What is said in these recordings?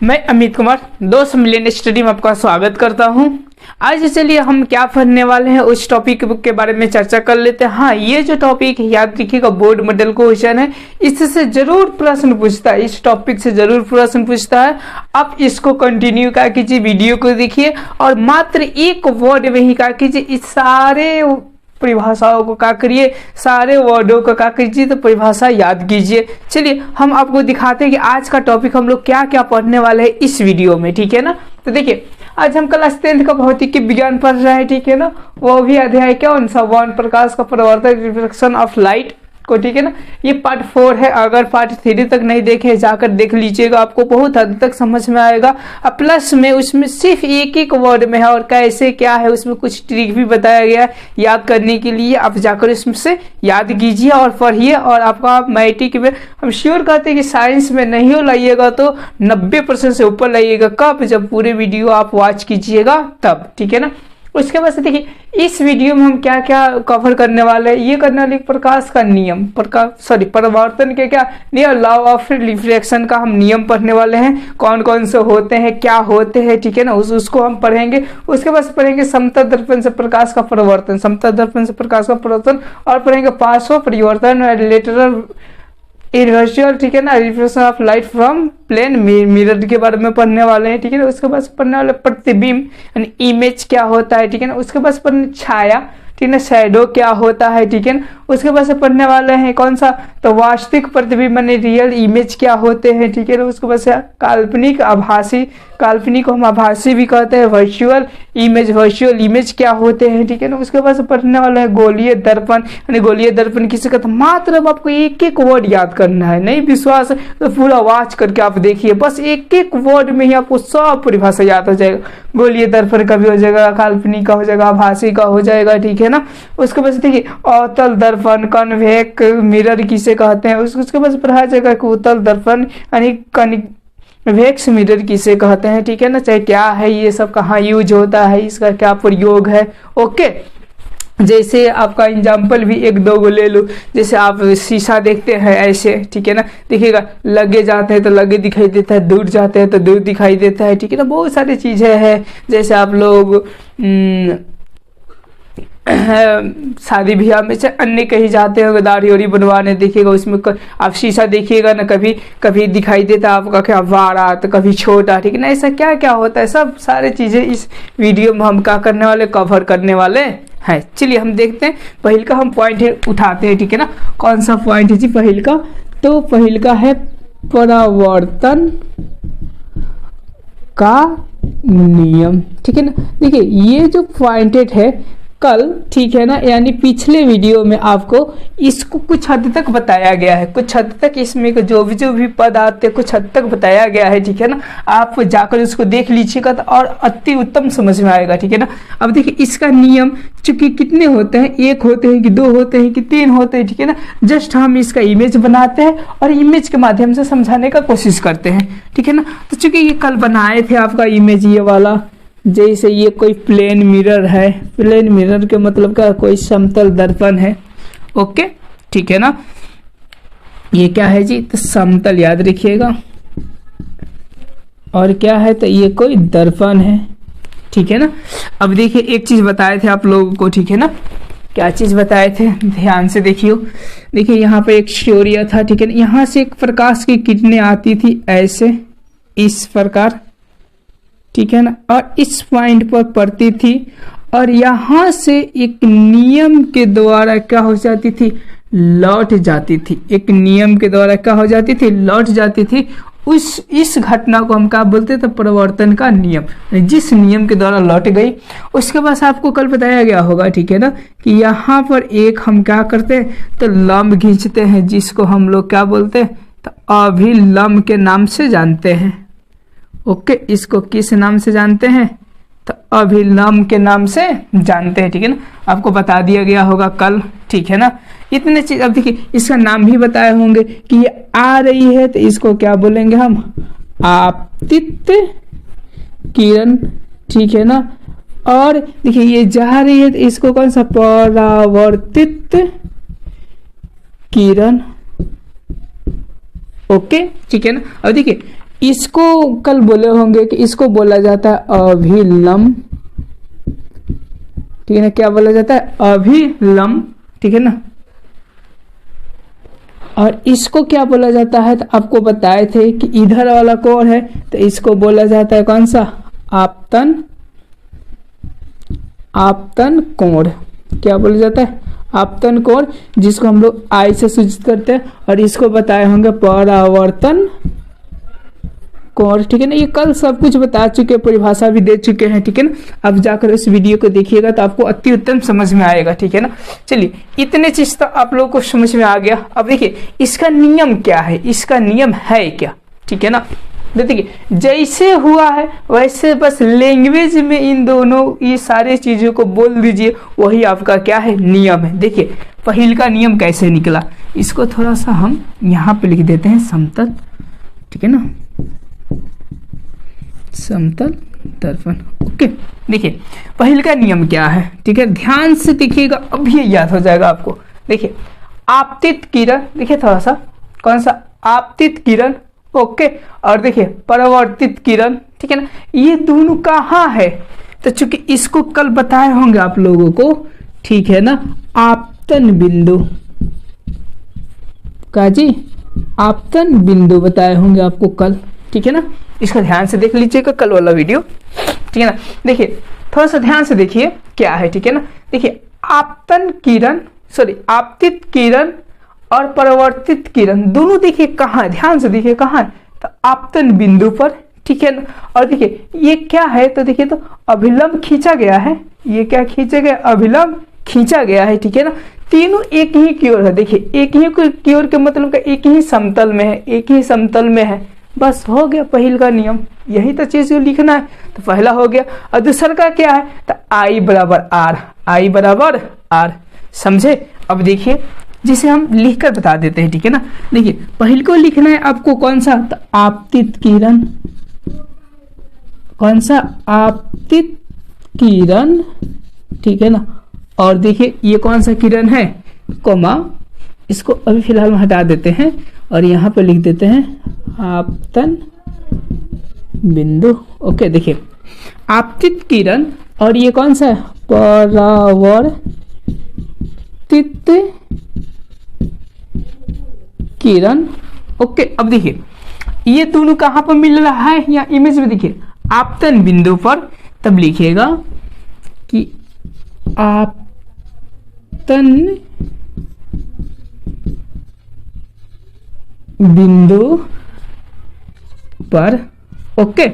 मैं Amit Kumar 200 million study में आपका स्वागत करता हूं। आज चलिए हम क्या पढ़ने वाले हैं उस टॉपिक के बारे में चर्चा कर लेते हैं। हाँ, ये जो टॉपिक है याद रखिएगा, बोर्ड मॉडल क्वेश्चन है, इससे जरूर प्रश्न पूछता है, इस टॉपिक से जरूर प्रश्न पूछता है। आप इसको कंटिन्यू क्या कीजिए, वीडियो को देखिए और मात्र एक वर्ड में ही क्या कीजिए, इस सारे परिभाषाओं को क्या करिए, सारे वर्डों को क्या कीजिए तो परिभाषा याद कीजिए। चलिए हम आपको दिखाते हैं कि आज का टॉपिक हम लोग क्या क्या पढ़ने वाले हैं इस वीडियो में, ठीक है ना। तो देखिए आज हम क्लास 10th का भौतिकी विज्ञान पढ़ रहे हैं, ठीक है ना। वो भी अध्याय कौन सा, वन प्रकाश का परावर्तन, रिफ्लेक्शन ऑफ लाइट को, ठीक है ना। ये पार्ट 4 है, अगर पार्ट 3 तक नहीं देखे जाकर देख लीजिएगा, आपको बहुत हद तक समझ में आएगा। प्लस में उसमें सिर्फ एक वर्ड में है और कैसे क्या है उसमें कुछ ट्रिक भी बताया गया है याद करने के लिए। आप जाकर इसमें से याद कीजिए और पढ़िए। और आपका मैट्रिक में हम श्योर कहते हैं कि साइंस में नहीं हो लाइएगा तो 90% से ऊपर लाइएगा। कब? जब पूरे वीडियो आप वॉच कीजिएगा तब, ठीक है ना। उसके बाद से देखिए इस वीडियो में हम क्या क्या कवर करने वाले हैं। ये करने वाले प्रकाश का नियम, परावर्तन के क्या नियम, लॉ ऑफ रिफ्रैक्शन का हम नियम पढ़ने वाले हैं, कौन कौन से होते हैं, क्या होते हैं, ठीक है ना, उसको हम पढ़ेंगे। उसके बाद पढ़ेंगे समतल दर्पण से प्रकाश का परावर्तन, समतल दर्पण से प्रकाश का परावर्तन, और पढ़ेंगे पार्श्व परिवर्तन, लेटरल इन्वर्जुअल, ठीक है ना, reflection of light from plane mirror के बारे में पढ़ने वाले हैं, ठीक है ना। उसके बाद पढ़ने वाले प्रतिबिंब यानी इमेज क्या होता है, ठीक है ना। उसके बाद पढ़ने छाया, ठीक है ना, शैडो क्या होता है, ठीक है ना। उसके बाद से पढ़ने वाले हैं कौन सा, तो वास्तविक प्रतिबिंब यानी रियल इमेज क्या होते हैं, ठीक है ना। उसके बाद से काल्पनिक आभासी, काल्पनिक को हम आभासी भी कहते हैं, वर्चुअल इमेज क्या होते हैं, ठीक है ना। उसके बाद से पढ़ने वाला है गोलीय दर्पण, यानी गोलीय दर्पण किसे कहते हैं। मात्र अब आपको एक वर्ड याद करना है, नहीं विश्वास है तो पूरा वॉच करके आप देखिए, बस एक वर्ड में ही आपको सब परिभाषा याद हो जाएगा। गोलीय दर्पण का भी हो जाएगा, काल्पनिक का हो जाएगा, आभासी का हो जाएगा, ठीक है ना। उसके बाद देखिए अवतल दर्पण, कन्वेक मिरर किसे कहते हैं। उसके बाद पढ़ाया जाएगा कि उत्तल दर्पण यानी कन्वेक्स मिरर किसे कहते हैं, ठीक है ना। चाहे क्या है ये सब, कहाँ यूज होता है, इसका क्या प्रयोग है, ओके। जैसे आपका एग्जाम्पल भी एक दो गो ले लो, जैसे आप शीशा देखते हैं ऐसे, ठीक है ना, देखिएगा लगे जाते हैं तो लगे दिखाई देता है, दूर जाते हैं तो दूर दिखाई देता है, ठीक है ना। बहुत सारी चीजें हैं, जैसे आप लोग शादी ब्याह में से अन्य कहीं जाते हो दाढ़ी वाड़ी बनवाने, देखिएगा उसमें आप शीशा देखिएगा ना, कभी कभी दिखाई देता है आपका क्या बड़ा तो कभी छोटा, ठीक है ना। ऐसा क्या क्या होता है, सब सारे चीजें इस वीडियो में हम क्या करने वाले, कवर करने वाले हैं। चलिए हम देखते हैं पहिल का हम पॉइंट उठाते हैं, ठीक है ना। कौन सा पॉइंट है जी पहिल का, तो पहिल का है परावर्तन का नियम, ठीक है ना। देखिए ये जो पॉइंटेड है कल, ठीक है ना, यानी पिछले वीडियो में आपको इसको कुछ हद तक बताया गया है, कुछ हद तक इसमें जो भी पद आते हैं कुछ हद तक बताया गया है, ठीक है ना। आप जाकर उसको देख लीजिएगा तो और अति उत्तम समझ में आएगा, ठीक है ना। अब देखिए इसका नियम चूंकि कितने होते हैं, एक होते हैं कि दो होते हैं कि तीन होते हैं, ठीक है ना। जस्ट हम इसका इमेज बनाते हैं और इमेज के माध्यम से समझाने का कोशिश करते हैं, ठीक है ना। तो चूंकि ये कल बनाए थे आपका इमेज ये वाला, जैसे ये कोई प्लेन मिरर है, प्लेन मिरर के मतलब क्या, कोई समतल दर्पण है, ओके, ठीक है ना। ये क्या है जी, तो समतल याद रखिएगा, और क्या है तो ये कोई दर्पण है, ठीक है ना। अब देखिए एक चीज बताए थे आप लोगों को, ठीक है ना, क्या चीज बताए थे, ध्यान से देखियो। देखिए यहाँ पे एक स्टोरिया था, ठीक है ना, यहाँ से एक प्रकाश की किरणें आती थी ऐसे इस प्रकार, ठीक है ना, और इस पॉइंट पर पड़ती थी और यहां से एक नियम के द्वारा क्या हो जाती थी, लौट जाती थी। एक नियम के द्वारा क्या हो जाती थी, लौट जाती थी। इस घटना को हम क्या बोलते थे, परिवर्तन का नियम, जिस नियम के द्वारा लौट गई। उसके बाद आपको कल बताया गया होगा, ठीक है ना, कि यहाँ पर एक हम क्या करते हैं तो लंब खींचते हैं, जिसको हम लोग क्या बोलते हैं तो अभिलंब के नाम से जानते हैं, ओके। इसको किस नाम से जानते हैं तो अभिलंब के नाम से जानते हैं, ठीक है ना। आपको बता दिया गया होगा कल, ठीक है ना। इतने चीज, अब देखिए इसका नाम भी बताए होंगे कि ये आ रही है तो इसको क्या बोलेंगे हम, आपतित किरण, ठीक है ना। और देखिए ये जा रही है तो इसको कौन सा, परावर्तित किरण, ओके, ठीक है ना। अब देखिए इसको कल बोले होंगे कि इसको बोला जाता है अभिलंब, ठीक है ना, क्या बोला जाता है अभिलंब, ठीक है ना। और इसको क्या बोला जाता है, तो आपको बताए थे कि इधर वाला कोण है तो इसको बोला जाता है कौन सा, आपतन, आपतन कोण, क्या बोला जाता है, आपतन कोण, जिसको हम लोग आई से सूचित करते हैं। और इसको बताए होंगे परावर्तन कोण, ठीक है ना। ये कल सब कुछ बता चुके, परिभाषा भी दे चुके हैं, ठीक है ना। अब जाकर इस वीडियो को देखिएगा तो आपको अति उत्तम समझ में आएगा, ठीक है ना। चलिए इतने चीज तो आप लोगों को समझ में आ गया। अब देखिए इसका नियम क्या है, इसका नियम है क्या, ठीक है ना। देखिए जैसे हुआ है वैसे बस लैंग्वेज में इन दोनों ये सारे चीजों को बोल दीजिए, वही आपका क्या है, नियम है। देखिए पहिल का नियम कैसे निकला, इसको थोड़ा सा हम यहाँ पे लिख देते हैं समतल, ठीक है ना, समतल दर्पण। ओके देखिए पहिल का नियम क्या है, ठीक है, ध्यान से देखिएगा, अभी याद हो जाएगा आपको। देखिए आपतित किरण, देखिए थोड़ा सा, कौन सा, आपतित किरण, ओके। और देखिए परावर्तित किरण, ठीक है ना। ये दोनों कहाँ है, तो चूंकि इसको कल बताए होंगे आप लोगों को, ठीक है ना, आपतन बिंदु का जी, आपतन बिंदु बताए होंगे आपको कल, ठीक है ना। इसका ध्यान से देख लीजिएगा कल वाला वीडियो, ठीक है ना। देखिए थोड़ा सा ध्यान से देखिए क्या है, ठीक है ना। देखिए आपतन किरण, सॉरी आपतित किरण और परावर्तित किरण दोनों देखिए कहाँ है, ध्यान से देखिए कहाँ है, तो आपतन बिंदु पर, ठीक है ना। और देखिए ये क्या है, तो देखिए तो अभिलंब खींचा गया है, ये क्या खींचा गया, अभिलंब खींचा गया है, ठीक है ना। तीनों एक ही की ओर है, देखिए एक ही की ओर के मतलब का एक ही समतल में है, एक ही समतल में है, बस हो गया पहिल का नियम, यही तो चीज को लिखना है। तो पहला हो गया। और दूसरा का क्या है, तो आई बराबर आर, आई बराबर आर, समझे। अब देखिए जिसे हम लिखकर बता देते हैं, ठीक है ना। देखिए पहिल को लिखना है आपको कौन सा, तो आपतित किरण, कौन सा, आपतित किरण, ठीक है ना। और देखिए ये कौन सा किरण है, कोमा, इसको अभी फिलहाल में हटा देते हैं और यहाँ पे लिख देते हैं आपतन बिंदु। ओके देखिए आपतित किरण, और ये कौन सा है, परावर्तित किरण। ओके अब देखिए ये दोनों कहाँ पर मिल रहा है, या इमेज में देखिए आपतन बिंदु पर, तब लिखिएगा कि आपतन बिंदु पर। ओके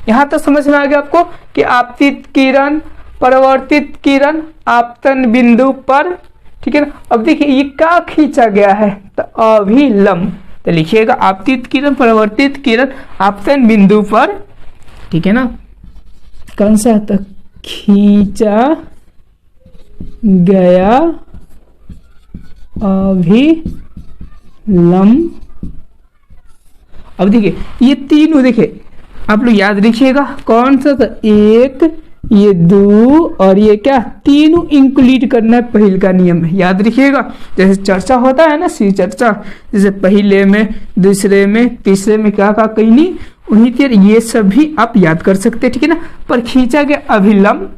यहां तो समझ में आ गया आपको कि आपतित किरण, परावर्तित किरण, आपतन बिंदु पर, ठीक है ना। अब देखिए ये क्या खींचा गया है, तो अभिलंब, तो लिखिएगा आपतित किरण, परावर्तित किरण, आपतन बिंदु पर, ठीक है ना, कौन सा, तो खींचा गया अभिलंब। अब देखिए ये तीनों, देखिए आप लोग याद रखिएगा कौन सा, तो एक, ये दो और ये क्या, तीनों इंक्लूड करना है, पहिल का नियम है, याद रखिएगा। जैसे चर्चा होता है ना, सी चर्चा, जैसे पहले में, दूसरे में, तीसरे में क्या कहा, कहीं नहीं, उन्हीं तरह ये सब भी आप याद कर सकते हैं, ठीक है ना। पर खींचा गया अभिलंब,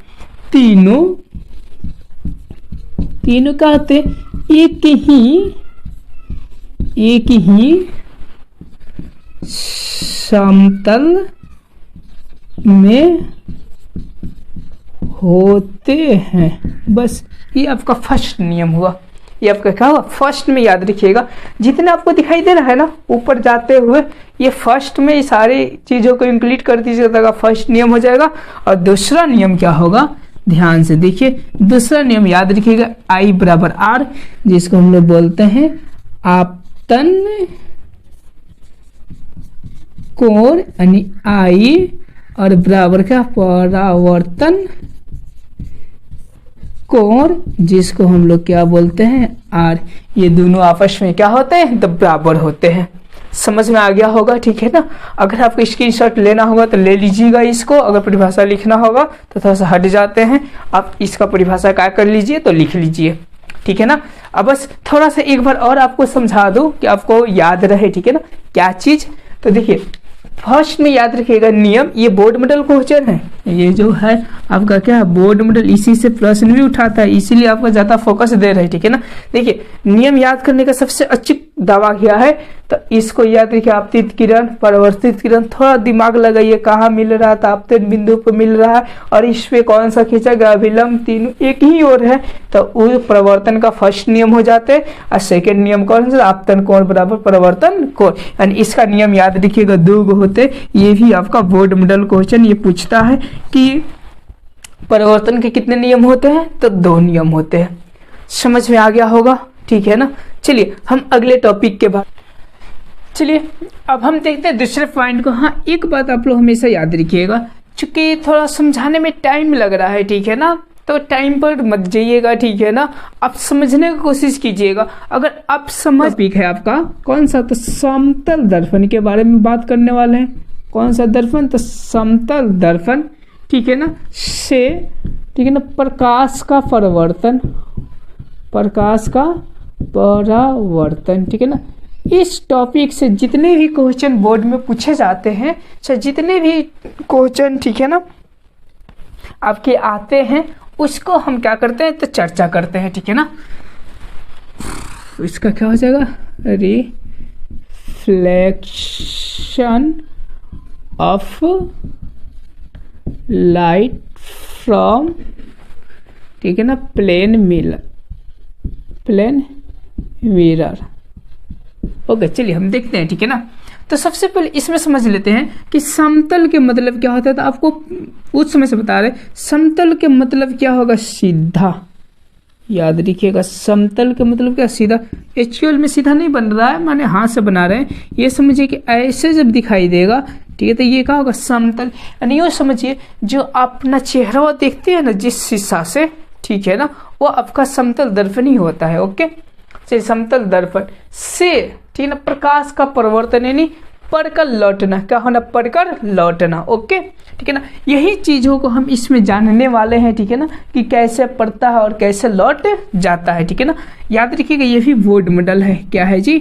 तीनों तीनों का होते एक ही समतल में होते हैं। बस ये आपका फर्स्ट नियम हुआ, ये आपका क्या हुआ, फर्स्ट में याद रखिएगा। जितना आपको दिखाई दे रहा है ना ऊपर जाते हुए, ये फर्स्ट में ये सारी चीजों को इंक्लूड कर दीजिएगा, फर्स्ट नियम हो जाएगा। और दूसरा नियम क्या होगा, ध्यान से देखिए, दूसरा नियम याद रखिएगा, आई बराबर आर, जिसको हम लोग बोलते हैं आपतन कोण, यानी आई, और बराबर का परावर्तन कोण, जिसको हम लोग क्या बोलते हैं, आर। ये दोनों आपस में क्या होते हैं, तो बराबर होते हैं। समझ में आ गया होगा, ठीक है ना। अगर आपको स्क्रीनशॉट लेना होगा तो ले लीजिएगा इसको, अगर परिभाषा लिखना होगा तो थोड़ा सा हट जाते हैं, आप इसका परिभाषा क्या कर लीजिए, तो लिख लीजिए, ठीक है ना। अब बस थोड़ा सा एक बार और आपको समझा दूं कि आपको याद रहे, ठीक है ना, क्या चीज। तो देखिए फर्स्ट में याद रखिएगा नियम, ये बोर्ड मॉडल क्वेश्चन है, ये जो है आपका क्या है बोर्ड मॉडल, इसी से प्रश्न भी उठाता है, इसीलिए आपको ज्यादा फोकस दे रहे हैं, ठीक है ना। देखिए नियम याद करने का सबसे अच्छी दावा क्या है, तो इसको याद रखिए, आपतित किरण, परावर्तित किरण, थोड़ा दिमाग लगाइए कहाँ मिल रहा था, आपतित बिंदु पर मिल रहा है, और इस पे कौन सा खींचा गया, अभिलंब, तीनों एक ही ओर है, तो वो परिवर्तन का फर्स्ट नियम हो जाते हैं, और सेकेंड नियम कौन सा, आपतन कोण बराबर परिवर्तन कोण, यानी इसका नियम याद रखिएगा 2 होते। ये भी आपका बोर्ड मॉडल क्वेश्चन ये पूछता है कि परिवर्तन के कितने नियम होते हैं, तो 2 नियम होते हैं। समझ में आ गया होगा, ठीक है ना। चलिए हम अगले टॉपिक के बाद चलिए अब हम देखते हैं दूसरे पॉइंट को। हाँ एक बात आप लोग हमेशा याद रखिएगा, चूंकि थोड़ा समझाने में टाइम लग रहा है, ठीक है ना, तो टाइम पर मत जाइएगा, ठीक है ना, आप समझने की कोशिश कीजिएगा। अगर आप समझ टॉपिक है आपका कौन सा, तो समतल दर्पण के बारे में बात करने वाले हैं। कौन सा दर्पण, तो समतल दर्पण, ठीक है ना, से ठीक है ना प्रकाश का परावर्तन, प्रकाश का परावर्तन, ठीक है ना। इस टॉपिक से जितने भी क्वेश्चन बोर्ड में पूछे जाते हैं, चाहे जितने भी क्वेश्चन ठीक है ना आपके आते हैं, उसको हम क्या करते हैं, तो चर्चा करते हैं, ठीक है ना। इसका क्या हो जाएगा, रिफ्लेक्शन ऑफ लाइट फ्रॉम, ठीक है ना, प्लेन मिरर। ओके चलिए हम देखते हैं, ठीक है ना। तो सबसे पहले इसमें समझ लेते हैं कि समतल के मतलब क्या होता है, तो आपको उस समय से बता रहे समतल के मतलब क्या होगा, सीधा। याद रखिएगा समतल के मतलब क्या, सीधा। एक्चुअल में सीधा नहीं बन रहा है, माने हाथ से बना रहे हैं, ये समझिए कि ऐसे जब दिखाई देगा, ठीक है, तो ये क्या होगा, समतल। यानी ये समझिए जो अपना चेहरा देखते हैं ना जिस शीशा से, ठीक है ना, वो आपका समतल दर्पण ही होता है। ओके चलिए समतल दर्पण से, ठीक है ना, प्रकाश का परिवर्तन यानी पढ़कर लौटना, क्या होना, पढ़कर लौटना। ओके ठीक है ना, यही चीजों को हम इसमें जानने वाले हैं, ठीक है ना, कि कैसे पढ़ता है और कैसे लौट जाता है, ठीक है ना। याद रखिएगा ये भी बोर्ड मॉडल है, क्या है जी,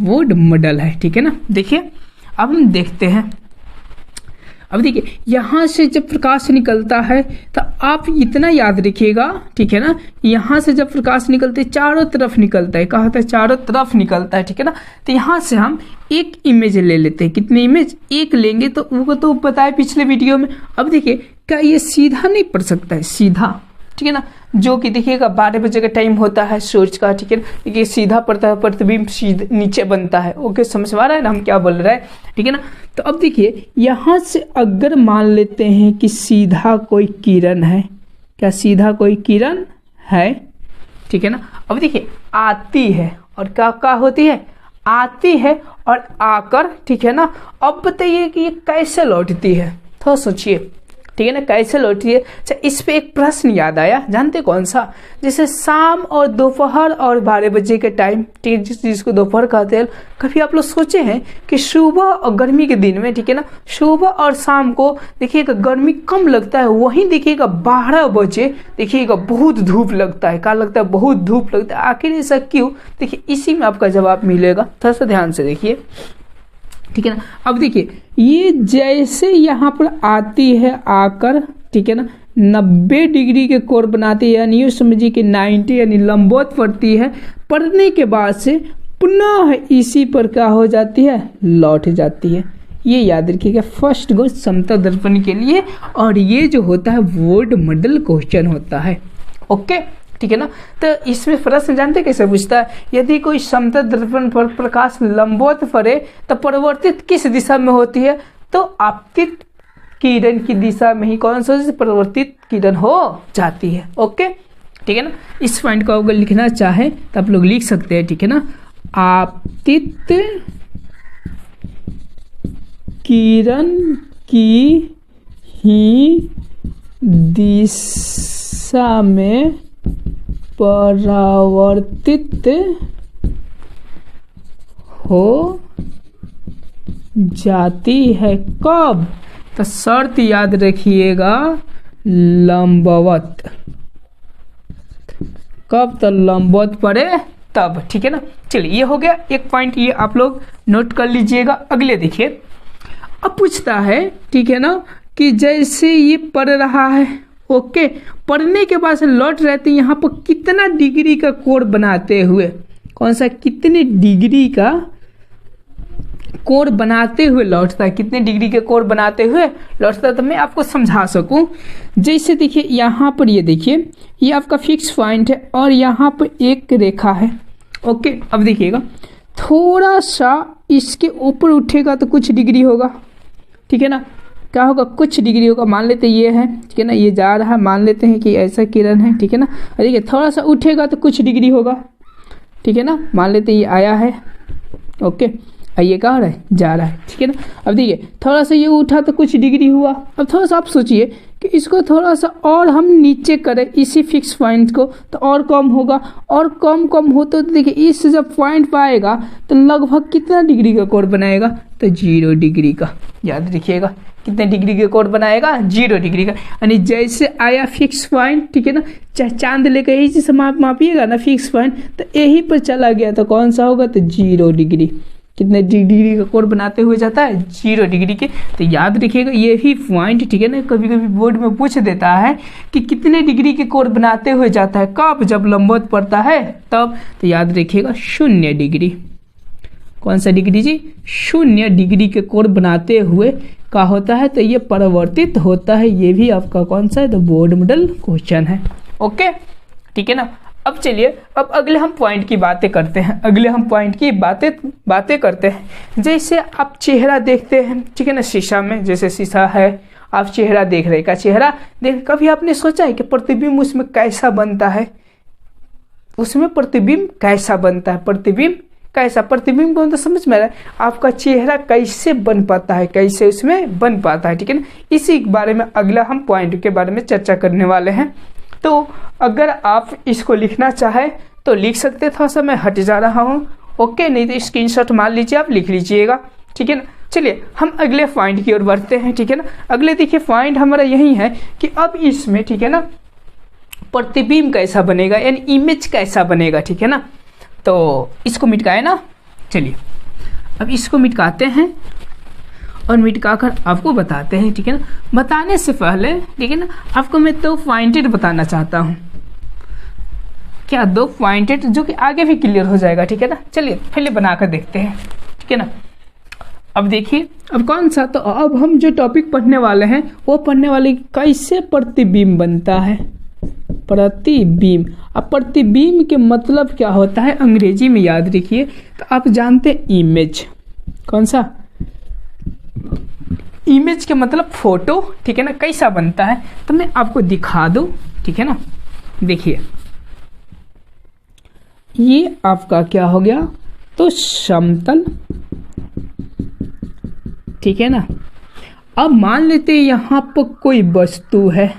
बोर्ड मॉडल है, ठीक है ना। देखिए अब हम देखते हैं, अब देखिए यहाँ से जब प्रकाश निकलता है तो आप इतना याद रखिएगा, ठीक है ना, यहाँ से जब प्रकाश निकलते है चारों तरफ निकलता है, कहा होता है चारों तरफ निकलता है, ठीक है ना। तो यहाँ से हम एक इमेज ले लेते हैं, कितने इमेज, एक लेंगे, तो वो तो पता है पिछले वीडियो में। अब देखिए क्या ये सीधा नहीं पड़ सकता है, सीधा, ठीक है ना, जो कि देखिएगा 12 बजे का टाइम होता है सूरज का, ठीक है ना, देखिए सीधा पड़ता है, प्रतिबिंब सीधे नीचे बनता है। ओके समझ में आ रहा है ना हम क्या बोल रहे हैं, ठीक है ना। तो अब देखिए यहाँ से अगर मान लेते हैं कि सीधा कोई किरण है, क्या सीधा कोई किरण है, ठीक है ना। अब देखिए आती है और क्या क्या होती है, आती है और आकर, ठीक है ना। अब बताइए कि ये कैसे लौटती है, थोड़ा सोचिए, ठीक है ना, कैसे लौटती है। अच्छा इस पे एक प्रश्न याद आया, जानते कौन सा, जैसे शाम और दोपहर और 12 बजे के टाइम, ठीक है, जिसको दोपहर कहते हैं। कभी आप लोग सोचे हैं कि सुबह और गर्मी के दिन में, ठीक है ना, सुबह और शाम को देखिएगा गर्मी कम लगता है, वहीं देखिएगा 12 बजे देखिएगा बहुत धूप लगता है, क्या लगता है, बहुत धूप लगता है। आखिर ऐसा क्यों, देखिए इसी में आपका जवाब मिलेगा, थोड़ा सा ध्यान से देखिए, ठीक है ना। अब देखिए ये जैसे यहाँ पर आती है आकर, ठीक है ना, 90 डिग्री के कोण बनाती है, यानी ये समझिए कि 90 यानी लंबवत पड़ती है, पड़ने के बाद से पुनः इसी पर क्या हो जाती है, लौट जाती है। ये याद रखिएगा फर्स्ट गो समतल दर्पण के लिए, और ये जो होता है बोर्ड मॉडल क्वेश्चन होता है। ओके ठीक है ना। तो इसमें प्रश्न जानते कैसे पूछता है, यदि कोई समतल दर्पण पर प्रकाश लंबवत पड़े तो परिवर्तित किस दिशा में होती है, तो आपतित किरण की दिशा में ही कौन सा परिवर्तित किरण हो जाती है। ओके ठीक है ना। इस पॉइंट को अगर लिखना चाहे तो आप लोग लिख सकते हैं, ठीक है ना, आपतित किरण की ही दिशा में परावर्तित हो जाती है, कब, तो शर्त याद रखिएगा लंबवत, कब, तो लंबवत पड़े तब, ठीक है ना। चलिए ये हो गया एक पॉइंट, ये आप लोग नोट कर लीजिएगा। अगले देखिए, अब पूछता है, ठीक है ना, कि जैसे ये पढ़ रहा है, ओके, पढ़ने के बाद से लौट रहते हैं यहाँ पर कितना डिग्री का कोण बनाते हुए, कौन सा, कितने डिग्री का कोण बनाते हुए लौटता है, कितने डिग्री के कोण बनाते हुए लौटता है। तो मैं आपको समझा सकूं, जैसे देखिए यहाँ पर ये देखिए, ये आपका फिक्स पॉइंट है और यहाँ पर एक रेखा है, ओके। अब देखिएगा थोड़ा सा इसके ऊपर उठेगा तो कुछ डिग्री होगा, ठीक है ना, क्या होगा, कुछ डिग्री होगा। मान लेते ये है, ठीक है ना, ये जा रहा है, मान लेते हैं कि ऐसा किरण है, ठीक है ना, देखिए थोड़ा सा उठेगा तो कुछ डिग्री होगा, ठीक है ना, मान लेते ये आया है, ओके, ये क्या हो रहा है, जा रहा है, ठीक है ना। अब देखिए थोड़ा सा ये उठा तो कुछ डिग्री हुआ। अब थोड़ा सा आप सोचिए कि इसको थोड़ा सा और हम नीचे करें इसी फिक्स पॉइंट को तो और कम होगा, और कम हो तो देखिए इस जब पॉइंट पाएगा तो लगभग कितना डिग्री का कोण बनाएगा, तो 0 डिग्री का। याद रखिएगा कितने डिग्री के कोण बनाएगा, 0 डिग्री का। यानी जैसे आया फिक्स पॉइंट, ठीक है ना, चाहे चांद लेकर यही चीज मापिएगा ना फिक्स पॉइंट, तो यही पर चला गया तो कौन सा होगा, तो 0 डिग्री। कितने डिग्री का कोण बनाते हुए जाता है, 0 डिग्री के। तो याद रखिएगा ये भी पॉइंट, ठीक है ना, कभी कभी बोर्ड में पूछ देता है कि कितने डिग्री के कोण बनाते हुए जाता है, कब, जब लंबवत पड़ता है तब। तो याद रखिएगा 0 डिग्री। कौन सा डिग्री जी, 0 डिग्री के कोण बनाते हुए का होता है, तो ये परिवर्तित होता है। ये भी आपका कौन सा है, तो बोर्ड मॉडल क्वेश्चन है, ओके, ठीक है ना। अब चलिए अब अगले हम पॉइंट की बातें करते हैं, अगले हम पॉइंट की बातें करते हैं। जैसे आप चेहरा देखते हैं, ठीक है ना, शीशा में, जैसे शीशा है, आप चेहरा देख रहे का चेहरा देख, कभी आपने सोचा है कि प्रतिबिंब उसमें कैसा बनता है, उसमें प्रतिबिंब कैसा बनता है, प्रतिबिंब कैसा, प्रतिबिंब को तो समझ में आ रहा है, आपका चेहरा कैसे बन पाता है, कैसे उसमें बन पाता है, ठीक है ना। इसी के बारे में अगला हम पॉइंट के बारे में चर्चा करने वाले हैं। तो अगर आप इसको लिखना चाहे तो लिख सकते, थोड़ा सा मैं हट जा रहा हूँ, ओके, नहीं तो स्क्रीनशॉट मान लीजिए, आप लिख लीजिएगा, ठीक है ना। चलिए हम अगले पॉइंट की ओर बढ़ते हैं, ठीक है ना। अगले देखिए पॉइंट हमारा यही है कि अब इसमें, ठीक है ना, प्रतिबिंब कैसा बनेगा, यानी इमेज कैसा बनेगा, ठीक है ना। तो इसको मिटकाए ना, चलिए अब इसको मिटकाते हैं और मिटकाकर आपको बताते हैं, ठीक है ना। बताने से पहले, ठीक है ना, आपको मैं 2 पॉइंटेड बताना चाहता हूँ। क्या 2 पॉइंटेड, जो कि आगे भी क्लियर हो जाएगा, ठीक है ना। चलिए पहले बनाकर देखते हैं, ठीक है ना। अब देखिए अब कौन सा, तो अब हम जो टॉपिक पढ़ने वाले हैं वो पढ़ने वाले कैसे प्रतिबिंब बनता है, प्रतिबिंब। अब प्रतिबिंब के मतलब क्या होता है अंग्रेजी में, याद रखिए, तो आप जानते हैं इमेज, कौन सा, इमेज के मतलब फोटो, ठीक है ना, कैसा बनता है। तो मैं आपको दिखा दूं, ठीक है ना। देखिए ये आपका क्या हो गया, तो समतल, ठीक है ना। अब मान लेते हैं यहाँ पर कोई वस्तु है,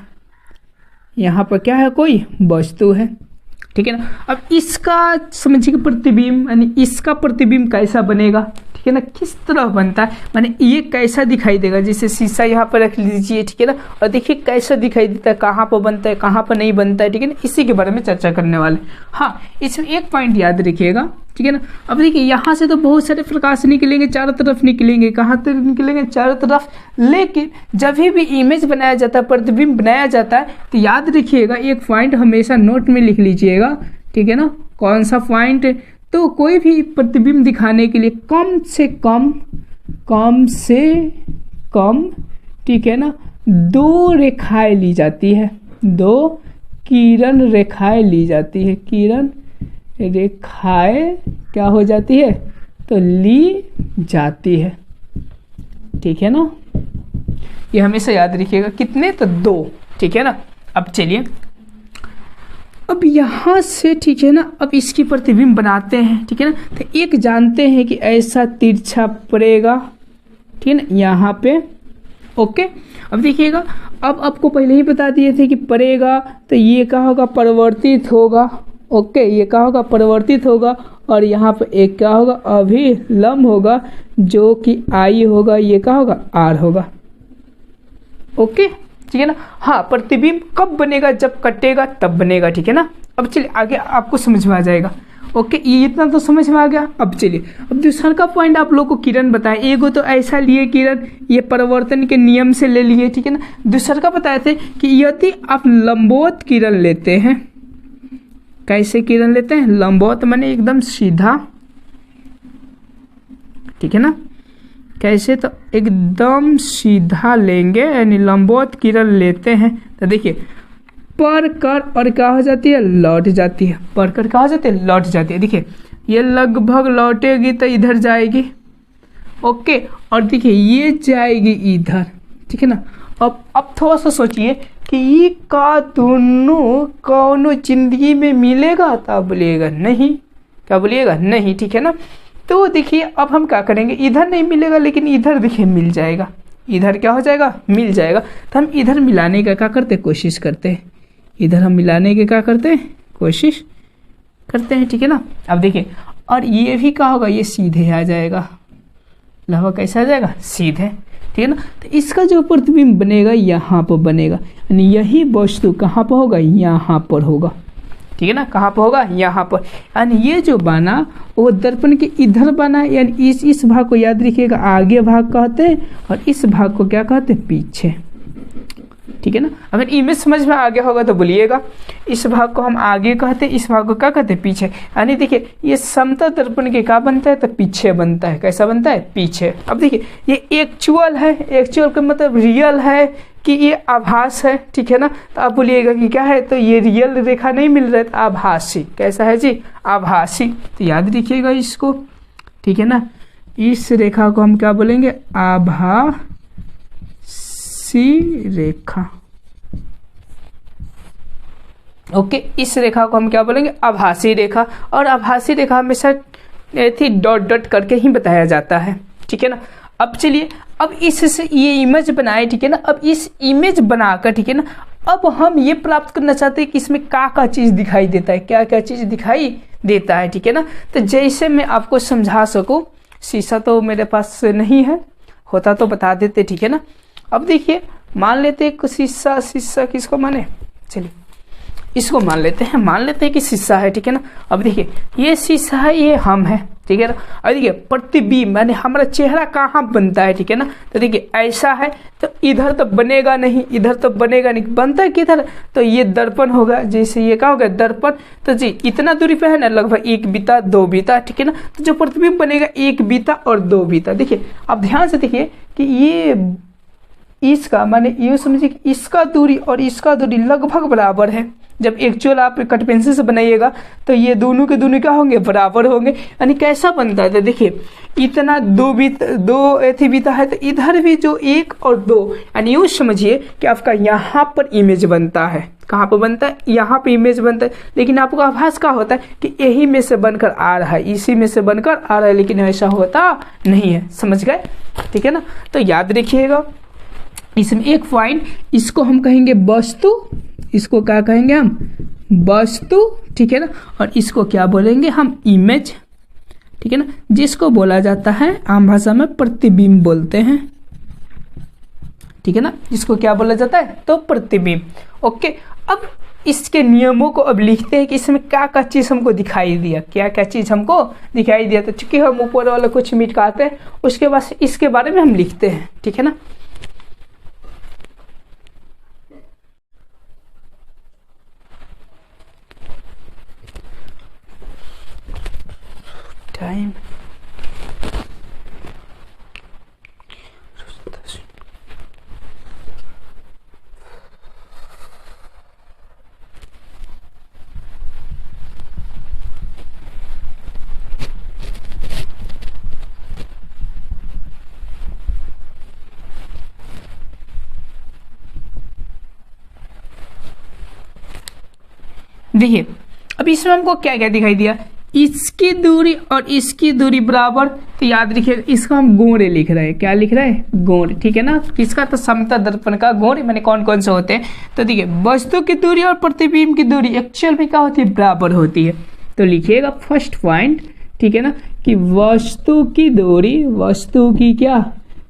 यहाँ पर क्या है, कोई वस्तु है, ठीक है ना। अब इसका समझिए प्रतिबिंब, यानी इसका प्रतिबिंब कैसा बनेगा, ठीक है ना, किस तरह बनता है, माने ये कैसा दिखाई देगा। जैसे शीशा यहाँ पर रख लीजिए, ठीक है ना, और देखिए कैसा दिखाई देता है, कहाँ पर बनता है, कहाँ पर नहीं बनता है, ठीक है ना। इसी के बारे में चर्चा करने वाले। हाँ, इसमें एक पॉइंट याद रखिएगा, ठीक है ना। अब देखिए यहाँ से तो बहुत सारे प्रकाश निकलेंगे, चारों तरफ निकलेंगे, कहाँ तक निकलेंगे, चारों तरफ। लेकिन जब भी इमेज बनाया जाता है, प्रतिबिंब बनाया जाता है, तो याद रखिएगा एक पॉइंट हमेशा नोट में लिख लीजिएगा, ठीक है ना। कौन सा पॉइंट, तो कोई भी प्रतिबिंब दिखाने के लिए कम से कम, ठीक है ना, 2 रेखाएं ली जाती है, 2 किरण रेखाएं ली जाती है, किरण रेखाएं क्या हो जाती है, तो ली जाती है, ठीक है ना। ये हमेशा याद रखिएगा, कितने, तो 2, ठीक है ना। अब चलिए अब यहाँ से, ठीक है ना, अब इसकी प्रतिबिंब बनाते हैं, ठीक है ना। तो एक जानते हैं कि ऐसा तिरछा पड़ेगा, ठीक है ना, यहाँ पे, ओके। अब देखिएगा, अब आपको पहले ही बता दिए थे कि पड़ेगा, तो ये क्या होगा, परिवर्तित होगा, ओके, ये क्या होगा, परिवर्तित होगा। और यहाँ पे एक क्या होगा, अभिलंब होगा, जो कि आई होगा, ये क्या होगा, आर होगा, ओके, ठीक है ना। हाँ, प्रतिबिंब कब बनेगा, जब कटेगा तब बनेगा, ठीक है ना। अब चलिए आगे आपको समझ में आ जाएगा, ओके, ये इतना तो समझ में आ गया। अब चलिए, अब दूसरा का पॉइंट आप लोग को किरण बताए। एगो तो ऐसा लिए किरण, ये परिवर्तन के नियम से ले लिए, ठीक है ना। दूसरा का बताए थे कि यदि आप लंबवत किरण लेते हैं, कैसे किरण लेते हैं, लंबवत माने एकदम सीधा, ठीक है ना। कैसे, तो एकदम सीधा लेंगे, यानी लंबवत किरण लेते हैं तो देखिए पर कर और क्या हो जाती है, लौट जाती है। पर कर क्या हो जाती है, लौट जाती है। देखिए ये लगभग लौटेगी तो इधर जाएगी, ओके, और देखिए ये जाएगी इधर, ठीक है ना। अब थोड़ा सा सोचिए कि ये का दोनों कौनो जिंदगी में मिलेगा, तो बोलिएगा नहीं, क्या बोलिएगा, नहीं, ठीक है ना। तो देखिए अब हम क्या करेंगे, इधर नहीं मिलेगा लेकिन इधर देखिए मिल जाएगा, इधर क्या हो जाएगा, मिल जाएगा। तो हम इधर मिलाने का क्या करते हैं, कोशिश करते हैं, इधर हम मिलाने की क्या करते हैं, कोशिश करते हैं, ठीक है ना। अब देखिए, और ये भी क्या होगा, ये सीधे आ जाएगा, लगभग कैसे आ जाएगा, सीधे, ठीक है ना। तो इसका जो प्रतिबिंब बनेगा यहाँ पर बनेगा, यानी यही वस्तु कहाँ पर होगा, यहाँ पर होगा, ठीक है ना। कहाँ पर होगा, यहाँ पर, यानी ये जो बना वो दर्पण के इधर बना, यानी इस भाग को याद रखिएगा आगे भाग कहते हैं, और इस भाग को क्या कहते हैं, पीछे, ठीक है ना। अगर इमेज समझ में आ गया होगा तो बोलिएगा, इस भाग को हम आगे कहते हैं, इस भाग को क्या कहते हैं, पीछे। यानी देखिए ये समतल दर्पण के क्या बनता है, तो पीछे बनता है, कैसा बनता है, पीछे। अब देखिए ये एक्चुअल है, एक्चुअल का मतलब रियल है कि ये आभास है, ठीक है ना। तो आप बोलिएगा कि क्या है, तो ये रियल रेखा नहीं मिल रहा है, तो आभासी, कैसा है जी, आभासी। तो याद रखिएगा इसको, ठीक है ना। इस रेखा को हम क्या बोलेंगे, आभासी रेखा, ओके। इस रेखा को हम क्या बोलेंगे, आभासी रेखा। और आभासी रेखा हमेशा ऐसी डॉट डॉट करके ही बताया जाता है, ठीक है ना। अब चलिए, अब इससे ये इमेज बनाए, ठीक है ना। अब इस इमेज बनाकर, ठीक है ना, अब हम ये प्राप्त करना चाहते हैं कि इसमें क्या चीज़ दिखाई देता है, क्या क्या चीज़ दिखाई देता है, ठीक है ना। तो जैसे मैं आपको समझा सकूं, शीशा तो मेरे पास नहीं है, होता तो बता देते, ठीक है ना। अब देखिए मान लेते हैं शीशा, शीशा किसको माने, चलिए इसको मान लेते हैं, मान लेते हैं कि शीशा है, ठीक है ना। अब देखिए ये शीशा है, ये हम है, ठीक है ना। अब देखिए प्रतिबिंब यानी हमारा चेहरा कहाँ बनता है, ठीक है ना। तो देखिए ऐसा है तो इधर तो बनेगा नहीं, इधर तो बनेगा नहीं, बनता है किधर, तो ये दर्पण होगा, जैसे ये क्या होगा, दर्पण। तो जी इतना दूरी पे है ना, लगभग 1 बीता 2 बीता, ठीक है ना। तो जो प्रतिबिंब बनेगा 1 बीता और 2 बीता। देखिए अब ध्यान से देखिए कि ये इसका माने ये समझिए कि इसका दूरी और इसका दूरी लगभग बराबर है। जब एक्चुअल आप कट पेंसिल से बनाइएगा तो ये दोनों के दोनों क्या होंगे, बराबर होंगे। यानी कैसा बनता है, तो देखिए इतना 2 बीता है, तो इधर भी जो 1 और 2, यानी यूँ समझिए कि आपका यहाँ पर इमेज बनता है। कहाँ पर बनता है, यहाँ पे इमेज बनता है। लेकिन आपको आभास क्या होता है कि यही में से बनकर आ रहा है, इसी में से बनकर आ रहा है, लेकिन ऐसा होता नहीं है। समझ गए, ठीक है ना। तो याद रखिएगा इसमें एक पॉइंट, इसको हम कहेंगे वस्तु, इसको क्या कहेंगे हम, वस्तु, ठीक है ना। और इसको क्या बोलेंगे हम, इमेज, ठीक है ना। जिसको बोला जाता है आम भाषा में प्रतिबिंब बोलते हैं, ठीक है ना। जिसको क्या बोला जाता है, तो प्रतिबिंब, ओके। अब इसके नियमों को अब लिखते हैं कि इसमें क्या क्या चीज़ हमको दिखाई दिया, क्या क्या चीज़ हमको दिखाई दिया। तो चूंकि हम ऊपर वाला कुछ मिटाते हैं, उसके बाद इसके बारे में हम लिखते हैं, ठीक है ना। टाइम देखिए अब इसमें हमको क्या क्या दिखाई दिया, इसकी दूरी और इसकी दूरी बराबर। तो याद रखिए इसको हम गोरे लिख रहे हैं, क्या लिख रहे हैं, गोरे, ठीक है ना। किसका, तो समतल दर्पण का गोरे, मैंने कौन कौन से होते हैं। तो देखिए वस्तु की दूरी और प्रतिबिंब की दूरी एक्चुअल में क्या होती है, बराबर होती है। तो लिखिएगा फर्स्ट पॉइंट, ठीक है ना, कि वस्तु की दूरी, वस्तु की क्या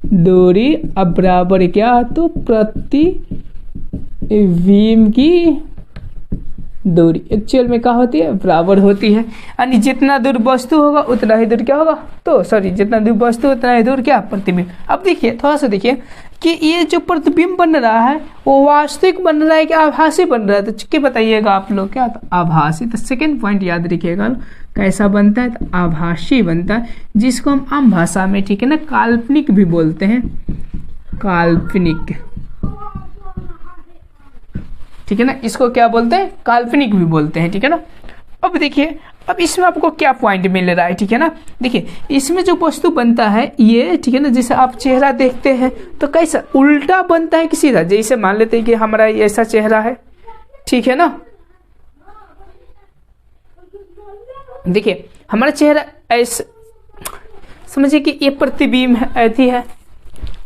दूरी अब बराबर क्या, तो प्रतिबिंब की दूरी एक्चुअल में क्या होती है, बराबर होती है। यानी जितना दूर वस्तु होगा उतना ही दूर क्या होगा, तो सॉरी जितना दूर वस्तु उतना ही दूर क्या, प्रतिबिंब। अब देखिए थोड़ा सा देखिए कि ये जो प्रतिबिंब बन रहा है वो वास्तविक बन रहा है कि आभासी बन रहा है, तो क्या बताइएगा आप लोग, क्या तो आभासी। तो सेकेंड पॉइंट याद रखिएगा, कैसा बनता है, तो आभासी बनता है, जिसको हम आम भाषा में ठीक है ना काल्पनिक भी बोलते हैं, काल्पनिक, ठीक है ना, इसको क्या बोलते हैं, काल्पनिक भी बोलते हैं, ठीक है ना। अब देखिए अब इसमें आपको क्या पॉइंट मिल रहा है, ठीक है ना। देखिए इसमें जो वस्तु बनता है ये, ठीक है ना, जैसे आप चेहरा देखते हैं तो कैसा उल्टा बनता है कि सीधा, जैसे मान लेते हैं कि हमारा ऐसा चेहरा है, ठीक है ना। देखिए हमारा चेहरा ऐसे, समझिए कि ये प्रतिबिंब है, ऐसी है,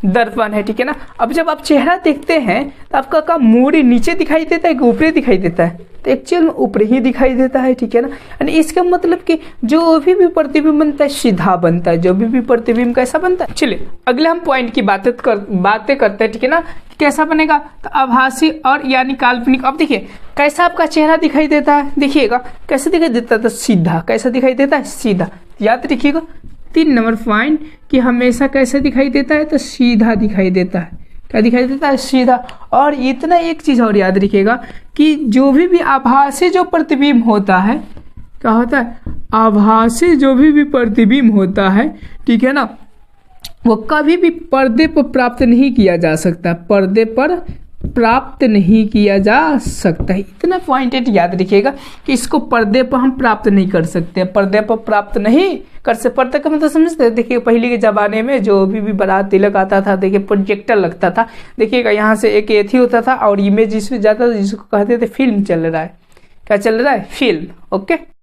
दर्पण है, ठीक है ना। अब जब आप चेहरा देखते हैं तो आपका का मूडी नीचे दिखाई देता है कि ऊपरी दिखाई देता है, तो एक्चुअल में ऊपर ही दिखाई देता है, ठीक है ना। यानी इसका मतलब कि जो भी प्रतिबिंब बनता है सीधा बनता है, जो भी प्रतिबिंब कैसा बनता है। चलिए अगले हम पॉइंट की बातें करते हैं, ठीक है ना, कैसा बनेगा, तो आभासी और यानी काल्पनिक। अब देखिए कैसा आपका चेहरा दिखाई देता है, देखिएगा कैसे दिखाई देता है, तो सीधा, कैसा दिखाई देता है, सीधा। याद रखिएगा 3 नंबर पॉइंट कि हमेशा कैसे दिखाई देता है, तो सीधा दिखाई देता है, क्या दिखाई देता है, सीधा। और इतना एक चीज और याद रखिएगा कि जो भी आभासी जो प्रतिबिंब होता है, क्या होता है, आभासी जो भी प्रतिबिंब होता है, ठीक है ना, वो कभी भी पर्दे पर प्राप्त नहीं किया जा सकता, पर्दे पर प्राप्त नहीं किया जा सकता है। इतना पॉइंट याद रखिएगा कि इसको पर्दे पर हम प्राप्त नहीं कर सकते, पर्दे पर प्राप्त नहीं कर सकते। पर्दे का मतलब समझते हैं, देखिए पहले के जमाने में जो भी बारात तिलक आता था, देखिए प्रोजेक्टर लगता था, देखिएगा यहाँ से एक एथी होता था और इमेज इसमें जाता था, जिसको कहते थे फिल्म चल रहा है, क्या चल रहा है, फिल्म। ओके।